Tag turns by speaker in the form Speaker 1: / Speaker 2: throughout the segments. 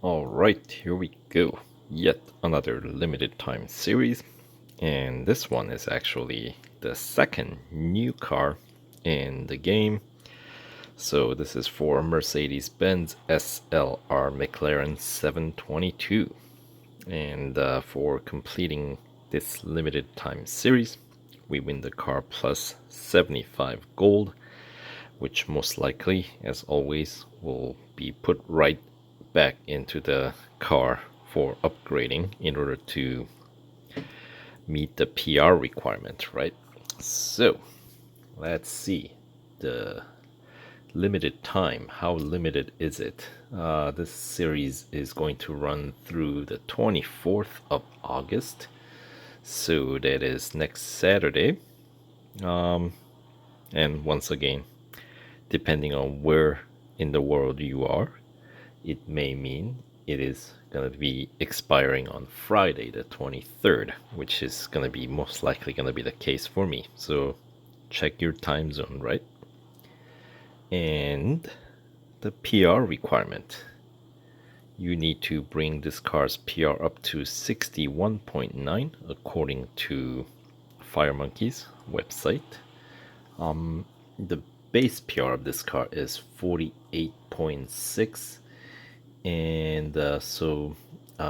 Speaker 1: Alright, here we go. Yet another limited time series. And this one is actually the second new car in the game. So this is for Mercedes-Benz SLR McLaren 722. And for completing this limited time series, we win the car plus 75 gold, which most likely, as always, will be put right back into the car for upgrading in order to meet the PR requirement, right? So let's see the limited time. How limited is it? This series is going to run through the 24th of August, so that is next Saturday. And once again, depending on where in the world you are, it may mean it is going to be expiring on Friday the 23rd, which is going to be most likely going to be the case for me. So check your time zone, right? And the PR requirement. You need to bring this car's PR up to 61.9 according to FireMonkey's website. The base PR of this car is 48.6, and so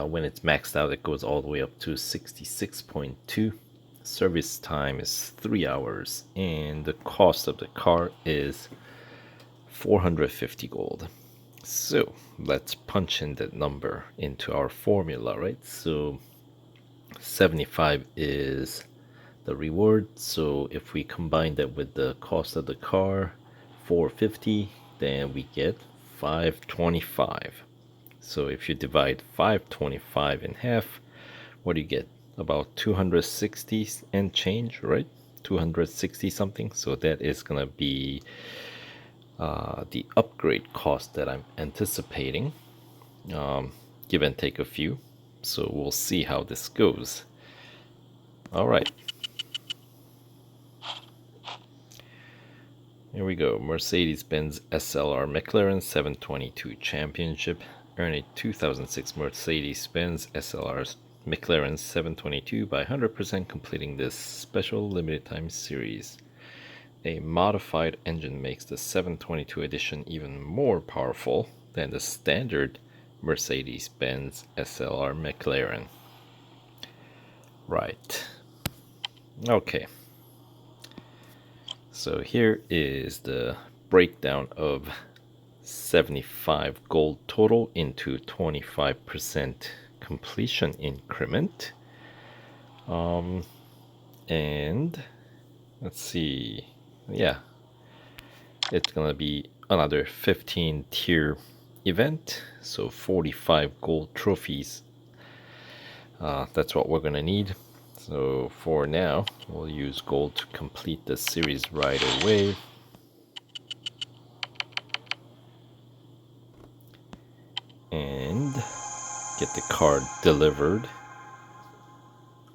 Speaker 1: when it's maxed out, it goes all the way up to 66.2. Service time is 3 hours, and the cost of the car is 450 gold. So let's punch in that number into our formula, right? So 75 is the reward. So if we combine that with the cost of the car, 450, then we get 525. So if you divide 525 in half, what do you get? About 260 and change, right? 260 something. So that is gonna be the upgrade cost that I'm anticipating, give and take a few. So we'll see how this goes. All right. Here we go. Mercedes-Benz SLR McLaren 722 Championship. Earn a 2006 Mercedes-Benz SLR McLaren 722 by 100% completing this special limited time series. A modified engine makes the 722 edition even more powerful than the standard Mercedes-Benz SLR McLaren. Right. Okay. So here is the breakdown of 75 gold total into 25% completion increment. And let's see. Yeah, it's gonna be another 15 tier event, so 45 gold trophies. That's what we're gonna need. So for now, we'll use gold to complete the series right away. And get the card delivered.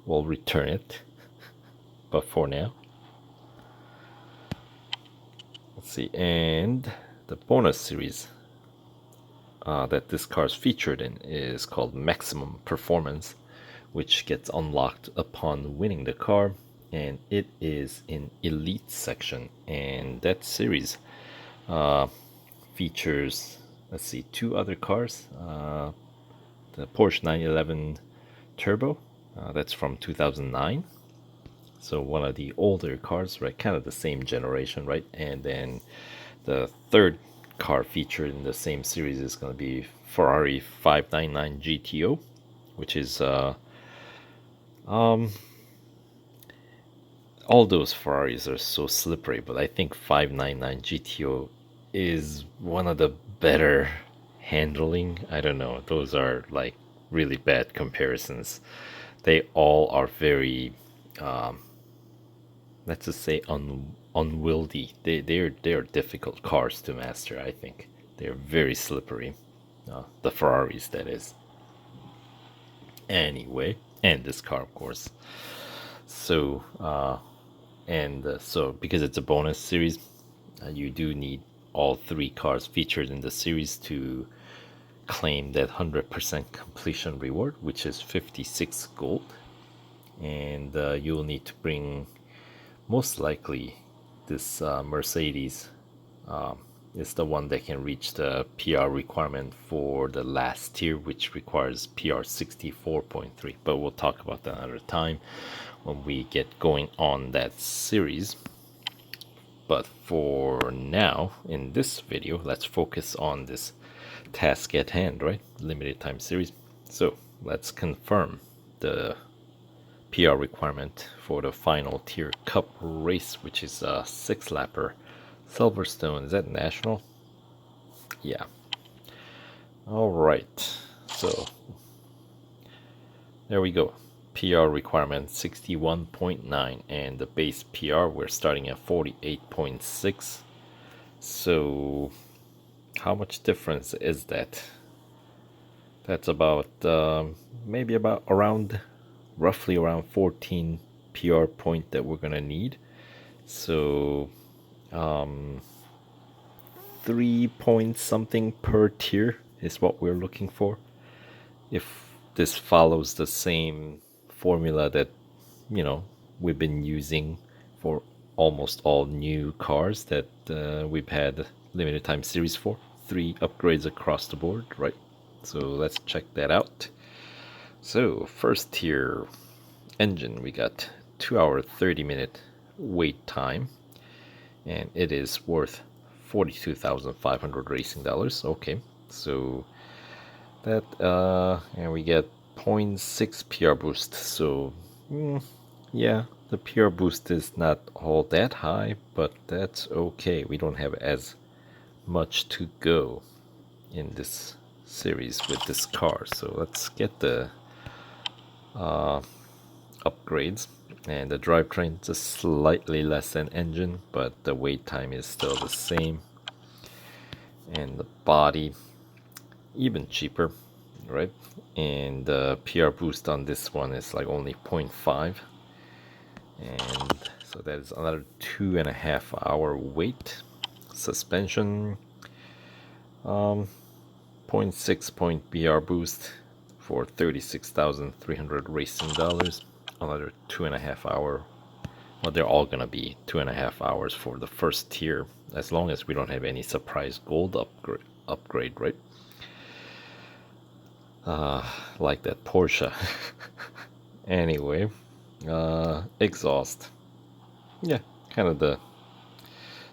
Speaker 1: We'll return it, but for now, let's see. And the bonus series that this car is featured in is called Maximum Performance, which gets unlocked upon winning the car, and it is in Elite section. And that series features, let's see, two other cars. The Porsche 911 Turbo, that's from 2009. So one of the older cars, right? Kind of the same generation, right? And then the third car featured in the same series is going to be Ferrari 599 GTO, which is all those Ferraris are so slippery, but I think 599 GTO is one of the better handling. I don't know, those are like really bad comparisons. They all are very let's just say unwieldy. They're difficult cars to master. I think they're very slippery. The Ferraris, that is. Anyway, and this car, of course. So so because it's a bonus series, you do need all three cars featured in the series to claim that 100% completion reward, which is 56 gold. And you'll need to bring, most likely, this Mercedes is the one that can reach the PR requirement for the last tier, which requires PR 64.3. But we'll talk about that another time when we get going on that series. But for now, in this video, let's focus on this task at hand, right? Limited time series. So let's confirm the PR requirement for the final tier cup race, which is a 6-lapper. Silverstone, is that national? Yeah. All right. So there we go. PR requirement 61.9, and the base PR we're starting at 48.6. So how much difference is that? That's about maybe about roughly around 14 PR point that we're gonna need. So 3 points something per tier is what we're looking for. If this follows the same formula that we've been using for almost all new cars that we've had limited time series for, 3 upgrades across the board, right? So let's check that out. So first tier engine, we got 2-hour 30-minute wait time, and it is worth 42,500 racing dollars. Okay, so that and we get 0.6 PR boost. So yeah, the PR boost is not all that high, but that's okay. We don't have as much to go in this series with this car. So let's get the upgrades. And the drivetrain just slightly less than engine, but the wait time is still the same. And the body even cheaper, right? And the PR boost on this one is like only 0.5, and so that is another 2.5 hour wait. Suspension 0.6 point PR boost for 36,300 racing dollars. Another 2.5 hour. Well, they're all gonna be 2.5 hours for the first tier, as long as we don't have any surprise gold upgrade, right? Like that Porsche. Anyway, exhaust. Yeah, kind of the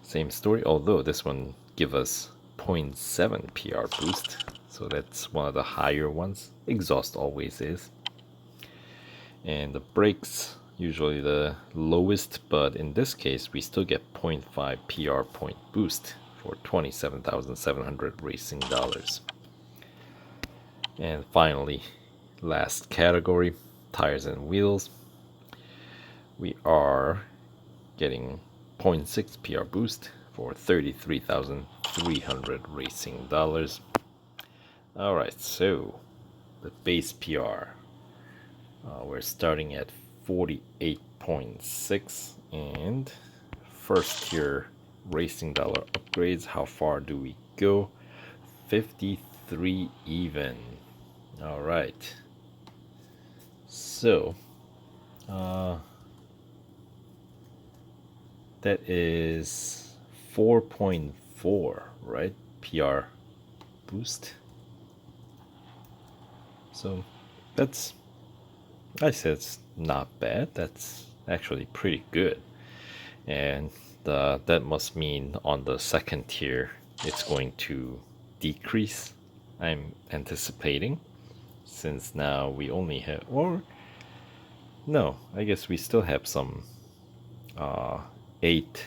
Speaker 1: same story, although this one give us 0.7 PR boost, so that's one of the higher ones. Exhaust always is. And the brakes, usually the lowest, but in this case we still get 0.5 PR point boost for 27,700 racing dollars. And finally, last category, tires and wheels. We are getting 0.6 PR boost for 33,300 racing dollars. Alright, so the base PR, we're starting at 48.6, and first tier racing dollar upgrades, how far do we go? 53 even. All right, so that is 4.4, right? PR boost. So that's, I said it's not bad. That's actually pretty good. And that must mean on the second tier it's going to decrease, I'm anticipating, since now we only have, or no, I guess we still have some 8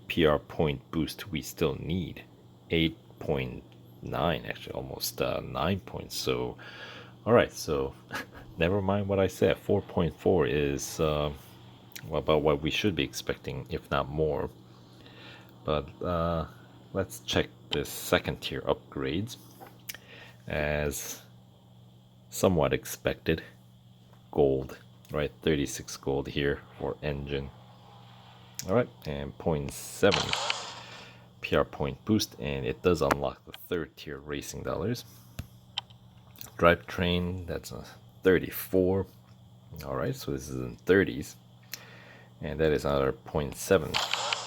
Speaker 1: PR point boost we still need. 8.9, actually almost 9 points. So alright, so never mind what I said. 4.4 is about what we should be expecting, if not more. But let's check this second tier upgrades. As somewhat expected, gold, right? 36 gold here for engine. Alright, and 0.7 PR point boost, and it does unlock the third tier racing dollars. Drivetrain, that's a 34. Alright, so this is in 30s. And that is another 0.7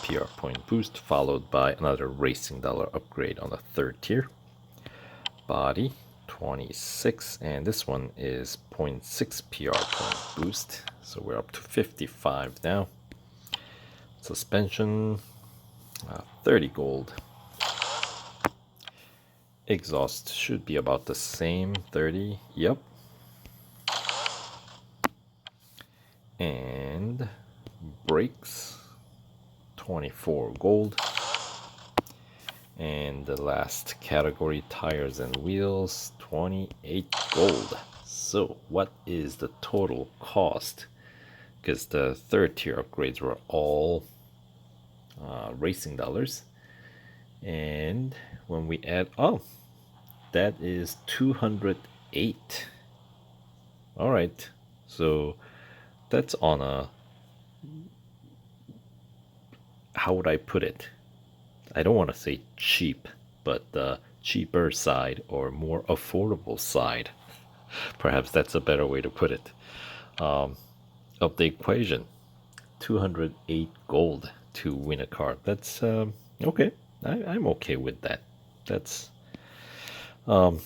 Speaker 1: PR point boost, followed by another racing dollar upgrade on the third tier. Body, 26, and this one is 0.6 PR point boost, so we're up to 55 now. Suspension, 30 gold. Exhaust should be about the same, 30, yep. And brakes, 24 gold. And the last category, tires and wheels, 28 gold. So what is the total cost? Because the third tier upgrades were all racing dollars. And when we add, oh, that is 208. All right, so that's on a, how would I put it? I don't want to say cheap, but the cheaper side or more affordable side. Perhaps that's a better way to put it. Of the equation, 208 gold to win a car. That's okay. I'm okay with that. That's I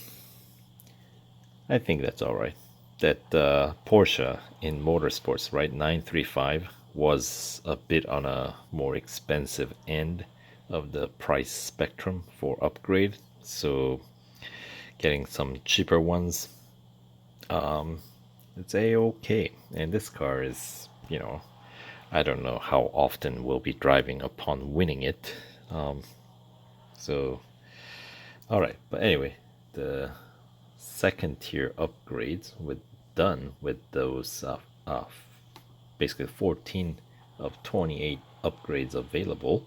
Speaker 1: think that's all right. That Porsche in motorsports, right, 935 was a bit on a more expensive end of the price spectrum for upgrade. So getting some cheaper ones, it's a-okay. And this car is, you know, I don't know how often we'll be driving upon winning it. So, all right. But anyway, the second tier upgrades were done with those basically 14 of 28 upgrades available.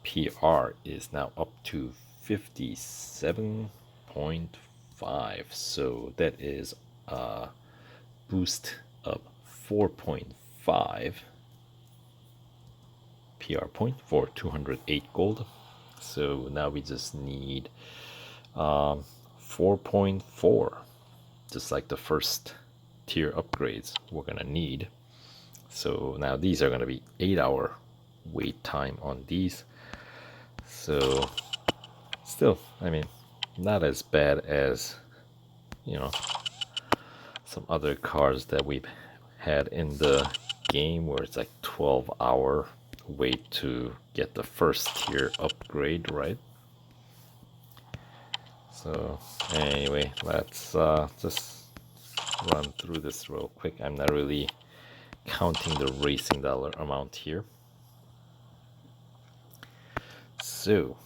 Speaker 1: PR is now up to 57.5, so that is a boost of 4.5 PR point for 208 gold. So now we just need 4.4, just like the first tier upgrades we're gonna need. So now these are gonna be 8-hour wait time on these. So still, I mean, not as bad as, you know, some other cars that we've had in the game where it's like 12-hour wait to get the first tier upgrade, right? So anyway, let's just run through this real quick. I'm not really counting the racing dollar amount here. So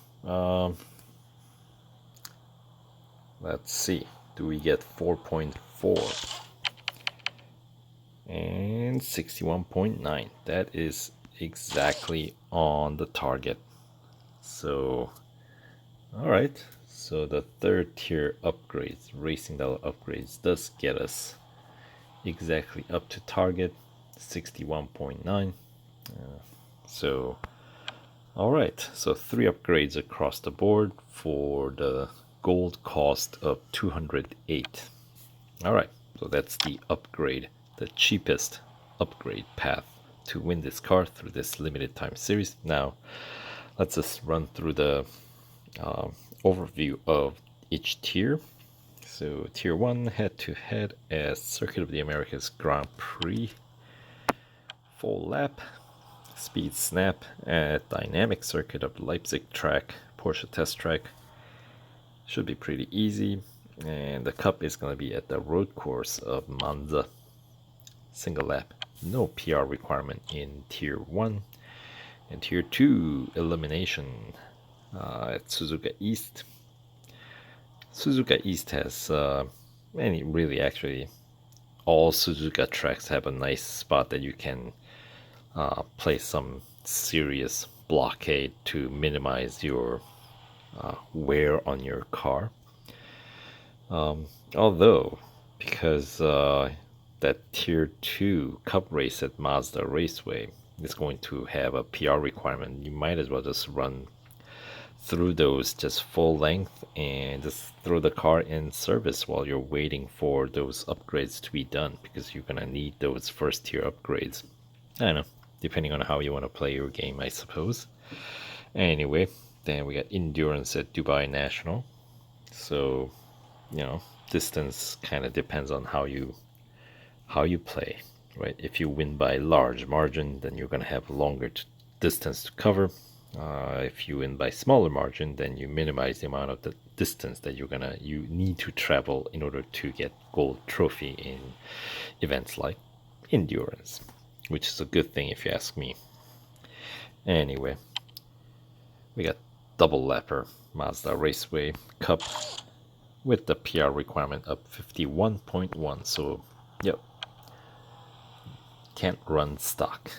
Speaker 1: let's see, do we get 4.4 and 61.9? That is exactly on the target. So all right, so the third tier upgrades, racing dollar upgrades, does get us exactly up to target, 61.9. So all right, so 3 upgrades across the board for the gold cost of 208. All right, so that's the upgrade, the cheapest upgrade path to win this car through this limited time series. Now let's just run through the overview of each tier. So tier 1, head to head as Circuit of the Americas Grand Prix, full lap, speed snap at dynamic circuit of Leipzig track, Porsche test track. Should be pretty easy. And the cup is going to be at the road course of Monza, single lap. No PR requirement in tier 1. And tier 2, elimination at Suzuka East. Suzuka East has really actually all Suzuka tracks have a nice spot that you can place some serious blockade to minimize your wear on your car. Although, because that tier 2 cup race at Mazda Raceway is going to have a PR requirement, you might as well just run through those just full length and just throw the car in service while you're waiting for those upgrades to be done, because you're gonna need those first tier upgrades. I don't know, depending on how you want to play your game, I suppose. Anyway, then we got endurance at Dubai National. So, distance kind of depends on how you play, right? If you win by large margin, then you're gonna have longer distance to cover. If you win by smaller margin, then you minimize the amount of the distance that you need to travel in order to get gold trophy in events like endurance, which is a good thing if you ask me. Anyway, we got double lapper Mazda Raceway Cup with the PR requirement up 51.1. So, yep, can't run stock.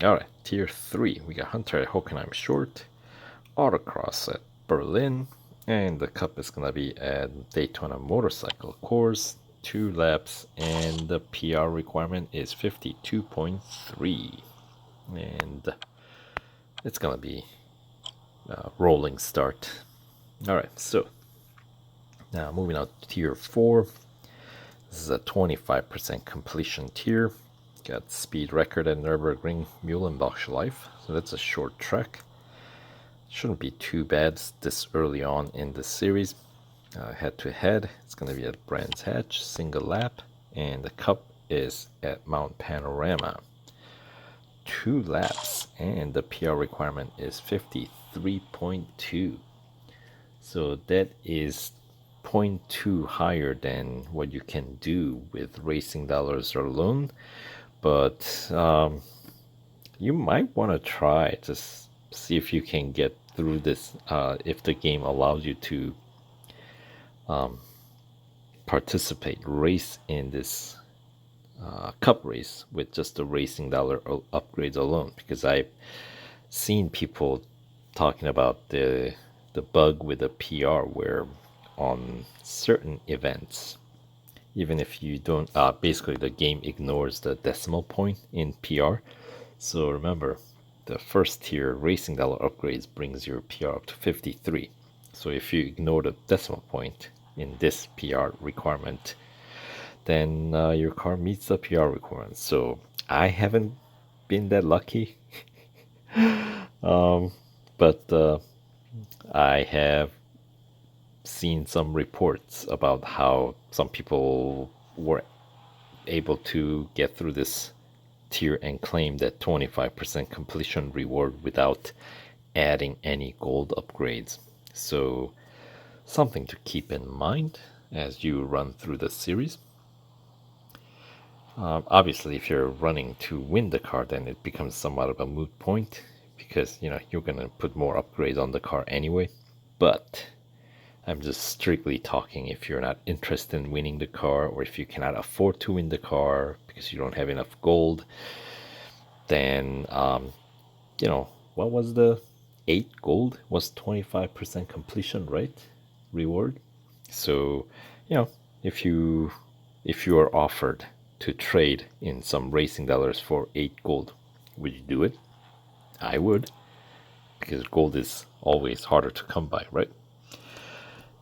Speaker 1: Alright, tier 3, we got Hunter at Hockenheim Short, Autocross at Berlin, and the cup is gonna be at Daytona Motorcycle Course, 2 laps, and the PR requirement is 52.3. And it's gonna be a rolling start. Alright, so now moving on to tier 4. This is a 25% completion tier. Got speed record at Nürburgring Mühlenbach Life, so that's a short track. Shouldn't be too bad this early on in the series. Head to head, it's going to be at Brands Hatch, single lap, and the cup is at Mount Panorama. 2 laps, and the PR requirement is 53.2. So that is 0.2 higher than what you can do with racing dollars alone. But you might want to try to see if you can get through this, if the game allows you to race in this cup race with just the racing dollar upgrades alone, because I've seen people talking about the bug with the PR where on certain events, even if you don't, basically the game ignores the decimal point in PR. So remember, the first tier racing dollar upgrades brings your PR up to 53. So if you ignore the decimal point in this PR requirement, then your car meets the PR requirement. So I haven't been that lucky, but I have seen some reports about how some people were able to get through this tier and claim that 25% completion reward without adding any gold upgrades. So something to keep in mind as you run through the series. Obviously, if you're running to win the car, then it becomes somewhat of a moot point, because you're gonna put more upgrades on the car anyway. But I'm just strictly talking if you're not interested in winning the car, or if you cannot afford to win the car because you don't have enough gold, then what was the 8 gold was 25% completion, right? Reward. So if you are offered to trade in some racing dollars for 8 gold, would you do it? I would, because gold is always harder to come by, right?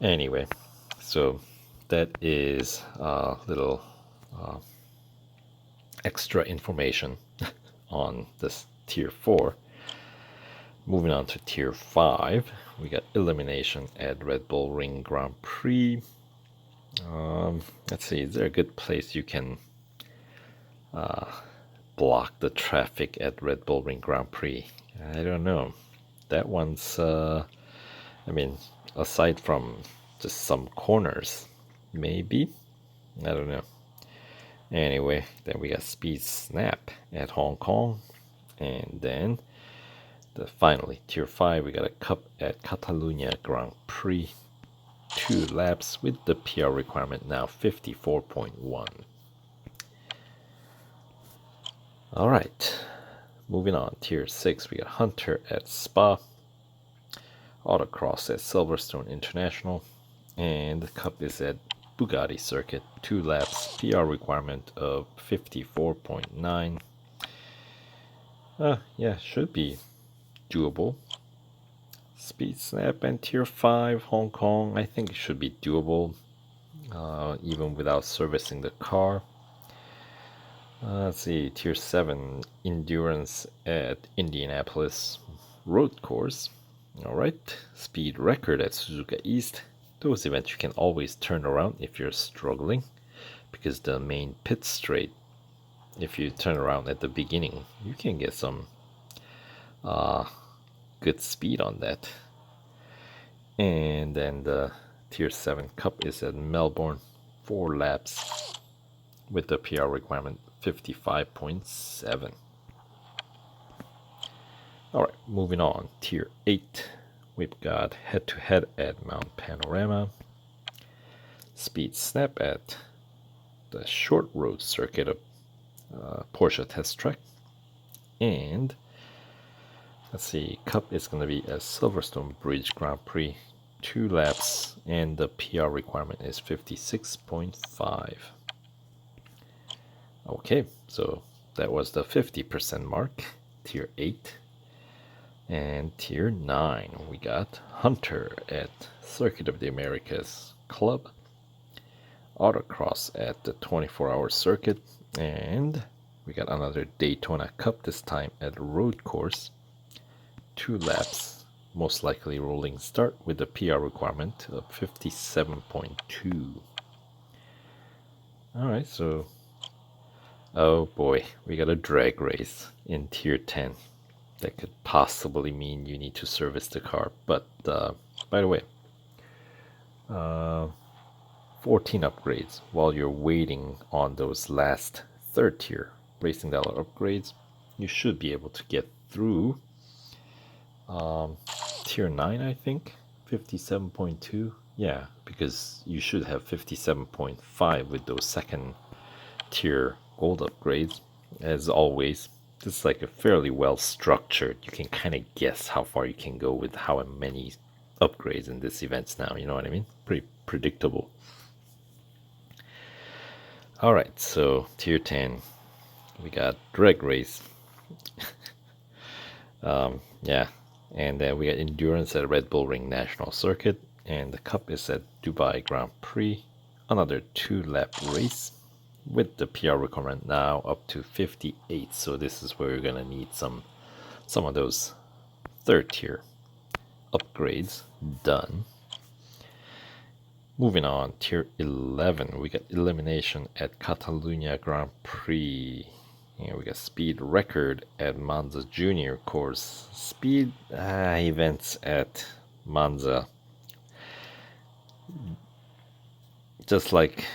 Speaker 1: Anyway, so that is a little extra information on this tier 4. Moving on to tier 5, we got elimination at Red Bull Ring Grand Prix. Let's see, is there a good place you can block the traffic at Red Bull Ring Grand Prix? I don't know. That one's, aside from just some corners, maybe? I don't know. Anyway, then we got Speed Snap at Hong Kong. And then, finally, Tier 5, we got a Cup at Catalunya Grand Prix. 2 laps with the PR requirement now 54.1. Alright, moving on. Tier 6, we got Hunter at Spa. Autocross at Silverstone International, and the cup is at Bugatti Circuit. 2 laps, PR requirement of 54.9. Yeah, should be doable. Speed Snap and Tier 5 Hong Kong, I think it should be doable, even without servicing the car. Let's see, Tier 7 Endurance at Indianapolis Road Course. Alright, Speed Record at Suzuka East. Those events you can always turn around if you're struggling, because the main pit straight, if you turn around at the beginning, you can get some good speed on that. And then the Tier 7 Cup is at Melbourne, 4 laps with the PR requirement 55.7. Alright, moving on. Tier 8, we've got head-to-head at Mount Panorama, Speed Snap at the short road circuit of Porsche Test Track, and let's see, Cup is going to be at Silverstone Bridge Grand Prix, 2 laps, and the PR requirement is 56.5. Okay, so that was the 50% mark, Tier 8. And Tier 9, we got Hunter at Circuit of the Americas Club, Autocross at the 24-hour circuit, and we got another Daytona Cup, this time at Road Course, 2 laps, most likely rolling start with the PR requirement of 57.2. Alright, so oh boy, we got a drag race in Tier 10. That could possibly mean you need to service the car. But by the way, 14 upgrades while you're waiting on those last third tier racing dollar upgrades. You should be able to get through Tier 9, I think, 57.2. Yeah, because you should have 57.5 with those second tier gold upgrades. As always, this is like a fairly well structured, you can kind of guess how far you can go with how many upgrades in this events now, you know what I mean? Pretty predictable. Alright, so Tier 10, we got drag race. Yeah, and then we got endurance at Red Bull Ring National Circuit, and the Cup is at Dubai Grand Prix, another 2-lap race with the PR requirement now up to 58. So this is where you're gonna need some of those third tier upgrades done. Moving on, Tier 11, we got elimination at Catalunya Grand Prix. Here we got speed record at Monza Junior course. Speed events at Monza. Just like,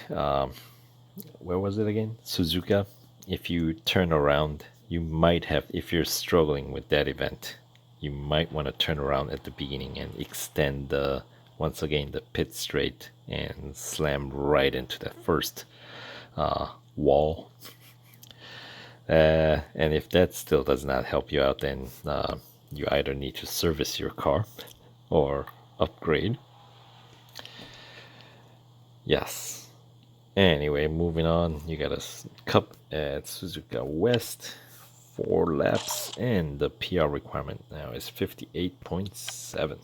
Speaker 1: where was it again? Suzuka. If you turn around, you might have, if you're struggling with that event, you might want to turn around at the beginning and extend once again the pit straight and slam right into that first wall. And if that still does not help you out, then you either need to service your car or upgrade. Yes. Anyway, moving on, you got a Cup at Suzuka West, 4 laps, and the PR requirement now is 58.7.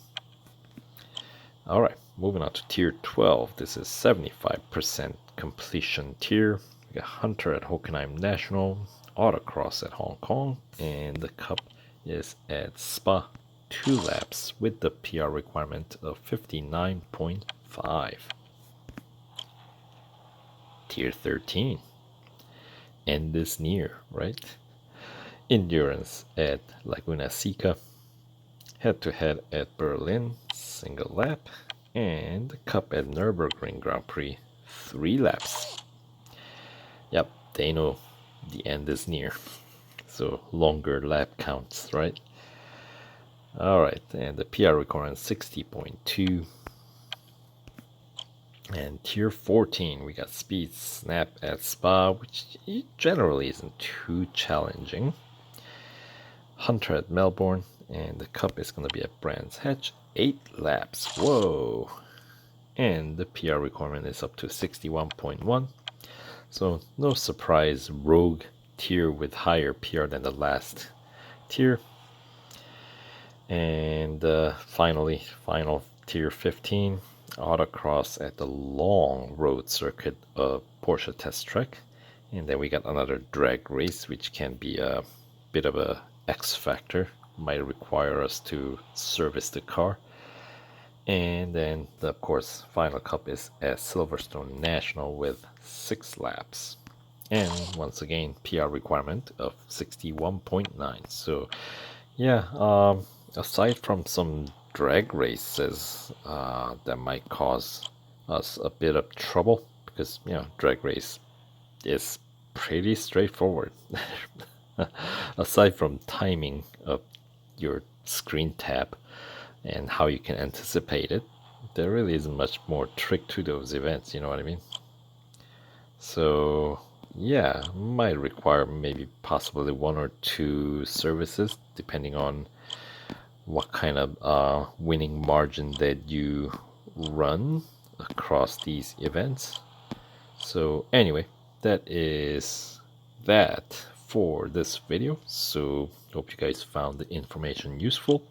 Speaker 1: Alright, moving on to Tier 12. This is 75% completion tier. We got Hunter at Hockenheim National, Autocross at Hong Kong, and the Cup is at Spa, 2 laps with the PR requirement of 59.5. Tier 13, and this near, right? Endurance at Laguna Seca, head-to-head at Berlin, single lap, and the Cup at Nürburgring Grand Prix, 3 laps. Yep, they know the end is near, so longer lap counts, right? Alright, and the PR requirement 60.2. And Tier 14, we got Speed Snap at Spa, which generally isn't too challenging. Hunter at Melbourne, and the Cup is going to be at Brands Hatch, 8 laps. Whoa! And the PR requirement is up to 61.1. So no surprise, rogue tier with higher PR than the last tier. And finally, final tier 15 autocross at the long road circuit of Porsche test track. And then we got another drag race, which can be a bit of a X factor, might require us to service the car. And then, of course, final cup is at Silverstone National with 6 laps. And once again, PR requirement of 61.9. So, yeah, aside from some drag races that might cause us a bit of trouble, because, drag race is pretty straightforward. Aside from timing of your screen tap and how you can anticipate it, there really isn't much more trick to those events, you know what I mean? So, yeah, might require maybe possibly one or two services depending on what kind of winning margin that you run across these events. So anyway, that is that for this video. So hope you guys found the information useful,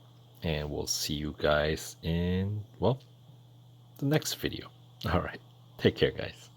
Speaker 1: and we'll see you guys in, well, the next video. All right, take care, guys.